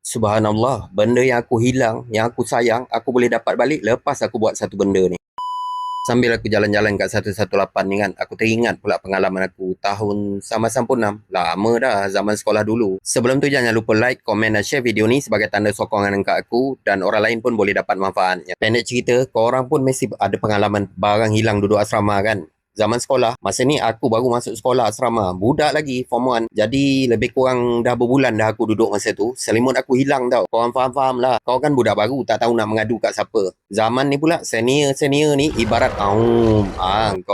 Subhanallah, benda yang aku hilang, yang aku sayang, aku boleh dapat balik lepas aku buat satu benda ni. Sambil aku jalan-jalan kat 118 ni kan, aku teringat pula pengalaman aku tahun sama 96. Lama dah, zaman sekolah dulu. Sebelum tu jangan lupa like, komen dan share video ni sebagai tanda sokongan kat aku dan orang lain pun boleh dapat manfaatnya. Pendek cerita, korang pun mesti ada pengalaman barang hilang duduk asrama kan? Zaman sekolah, masa ni aku baru masuk sekolah asrama, budak lagi, form 1. Jadi lebih kurang dah berbulan dah aku duduk masa tu. Selimut aku hilang tau. Korang faham-faham lah. Kau kan budak baru, tak tahu nak mengadu kat siapa. Zaman ni pula, senior-senior ni ibarat kau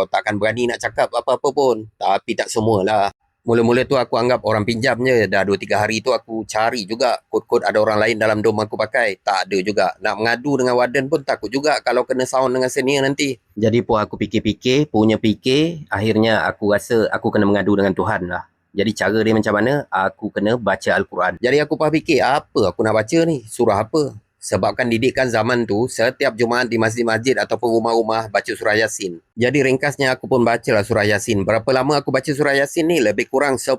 takkan berani nak cakap apa-apa pun. Tapi tak semualah. Mula-mula tu aku anggap orang pinjam je. Dah 2-3 hari tu aku cari juga. Kod-kod ada orang lain dalam dom aku pakai. Tak ada juga. Nak mengadu dengan warden pun takut juga kalau kena sound dengan senior nanti. Jadi pun aku fikir-fikir, akhirnya aku rasa aku kena mengadu dengan Tuhan lah. Jadi cara dia macam mana? Aku kena baca Al-Quran. Jadi aku fikir, apa aku nak baca ni? Surah apa? Sebabkan didikan zaman tu, setiap Jumaat di masjid-masjid ataupun rumah-rumah baca surah Yasin. Jadi ringkasnya aku pun bacalah surah Yasin. Berapa lama aku baca surah Yasin ni? Lebih kurang 10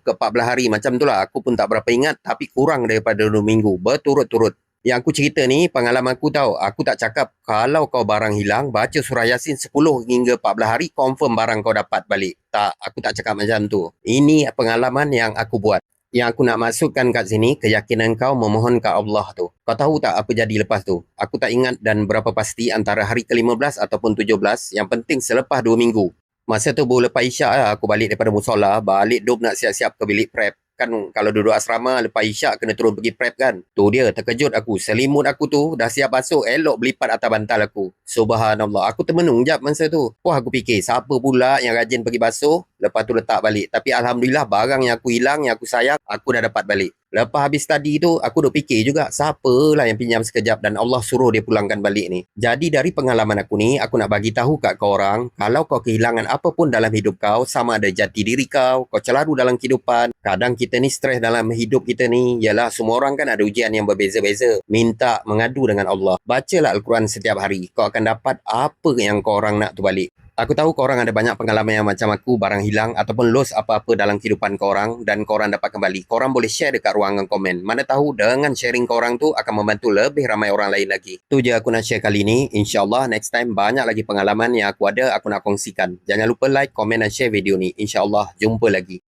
ke 14 hari. Macam tu lah. Aku pun tak berapa ingat tapi kurang daripada 2 minggu. Berturut-turut. Yang aku cerita ni, pengalaman aku tahu. Aku tak cakap kalau kau barang hilang, baca surah Yasin 10 hingga 14 hari, confirm barang kau dapat balik. Tak, aku tak cakap macam tu. Ini pengalaman yang aku buat. Yang aku nak masukkan kat sini, keyakinan kau memohon ke Allah tu. Kau tahu tak apa jadi lepas tu? Aku tak ingat dan berapa pasti antara hari ke-15 ataupun 17. Yang penting selepas 2 minggu. Masa tu baru lepas isyak lah, aku balik daripada musola, balik dom nak siap-siap ke bilik prep. Kan kalau duduk asrama lepas isyak kena turun pergi prep kan. Tu dia, terkejut aku. Selimut aku tu dah siap masuk, elok berlipat atas bantal aku. Subhanallah, aku termenung jap masa tu. Wah, aku fikir siapa pula yang rajin pergi basuh, lepas tu letak balik. Tapi Alhamdulillah barang yang aku hilang, yang aku sayang, aku dah dapat balik. Lepas habis tadi tu, aku duk fikir juga, siapalah yang pinjam sekejap dan Allah suruh dia pulangkan balik ni. Jadi dari pengalaman aku ni, aku nak bagi tahu kat kau orang, kalau kau kehilangan apa pun dalam hidup kau, sama ada jati diri kau celaru dalam kehidupan, kadang kita ni stres dalam hidup kita ni, yalah semua orang kan ada ujian yang berbeza-beza. Minta mengadu dengan Allah. Bacalah Al-Quran setiap hari. Kau akan dapat apa yang kau orang nak tu balik. Aku tahu korang ada banyak pengalaman yang macam aku, barang hilang ataupun loss apa-apa dalam kehidupan korang dan korang dapat kembali. Korang boleh share dekat ruangan komen. Mana tahu dengan sharing korang tu akan membantu lebih ramai orang lain lagi. Tu je aku nak share kali ni. InsyaAllah next time banyak lagi pengalaman yang aku ada, aku nak kongsikan. Jangan lupa like, komen dan share video ni. InsyaAllah jumpa lagi.